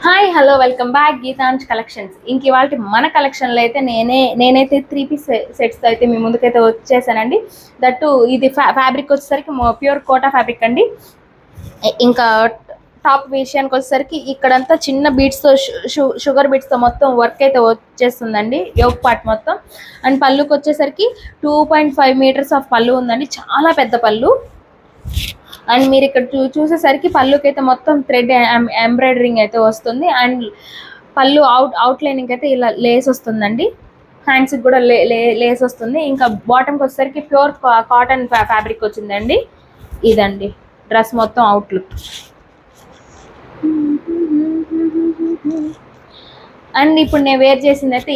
Hi hello welcome back Geetanj collections. ఇంక ఇవాళ మన కలెక్షన్లో అయితే నేనైతే 3 పీస్ సెట్స్తో అయితే మీ ముందుకైతే వచ్చేసానండి. దట్టు ఇది ఫ్యాబ్రిక్ వచ్చేసరికి ప్యూర్ కోటా ఫ్యాబ్రిక్ అండి. ఇంకా టాప్ విషయానికి వచ్చేసరికి ఇక్కడంతా చిన్న బీడ్స్తో షుగర్ బీడ్స్తో మొత్తం వర్క్ అయితే వచ్చేస్తుందండి, యోగ్ పార్ట్ మొత్తం. అండ్ పళ్ళుకి వచ్చేసరికి 2.5 మీటర్స్ ఆఫ్ పళ్ళు ఉందండి, చాలా పెద్ద పళ్ళు. అండ్ మీరు ఇక్కడ చూసేసరికి పళ్ళుకి అయితే మొత్తం థ్రెడ్ ఎంబ్రాయిడరింగ్ అయితే వస్తుంది. అండ్ పళ్ళు అవుట్లైనింగ్ అయితే ఇలా లేస్ వస్తుందండి, హ్యాండ్స్కి కూడా లేస్ వస్తుంది. ఇంకా బాటమ్కి వచ్చేసరికి ప్యూర్ కాటన్ ఫ్యాబ్రిక్ వచ్చిందండి. ఇదండి డ్రెస్ మొత్తం అవుట్లుక్. అండ్ ఇప్పుడు నేను వేర్ చేసింది అయితే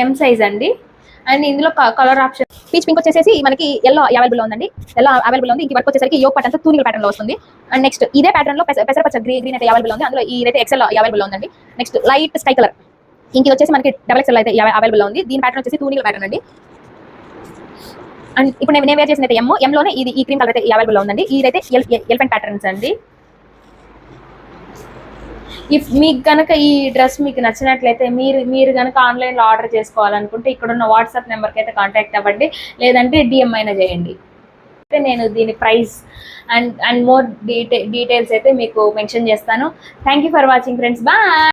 ఎం సైజ్ అండి. అండ్ ఇందులో కలర్ ఆప్షన్ పీచ్ పింక్ వచ్చేసి మనకి ఎల్లో అవైలబుల్ ఉందండి. ఎల్లో అవైలబుల్ ఉంది. ఇంక వర్క్ వచ్చేసరికి యోగ్ పార్ట్ అంతా తూనికల ప్యాటర్న్ లో వస్తుంది. అండ్ నెక్స్ట్ ఇదే ప్యాటర్న్ లో పెసరపచ్చ గ్రీన్ అయితే అవైలబుల్ ఉంది. అందులో ఇదైతే ఎక్సెల్ అవైలబుల్ ఉందండి. నెక్స్ట్ లైట్ స్కై కలర్, ఇంక వచ్చేసి మనకి డబల్ ఎక్సెల్ అయితే అవైలబుల్ ఉంది. దీని ప్యాటర్న్ వచ్చేసి తూనికల ప్యాటర్న్ అండి. అండ్ ఇప్పుడు నేను వేర్ చేసిన అయితే ఎంలోనే ఇది ఈ క్రీమ్ కలర్ అయితే అవైలబుల్ ఉందండి. ఇదైతే ఎలిఫెంట్ ప్యాటర్న్స్ అండి. ఇఫ్ మీకు కనుక ఈ డ్రెస్ మీకు నచ్చినట్లయితే మీరు కనుక ఆన్లైన్లో ఆర్డర్ చేసుకోవాలనుకుంటే ఇక్కడున్న వాట్సాప్ నెంబర్కి అయితే కాంటాక్ట్ అవ్వండి, లేదంటే డిఎం అయినా చేయండి. అయితే నేను దీని ప్రైస్ అండ్ మోర్ డీటెయిల్స్ అయితే మీకు మెన్షన్ చేస్తాను. Thank you for watching friends, bye.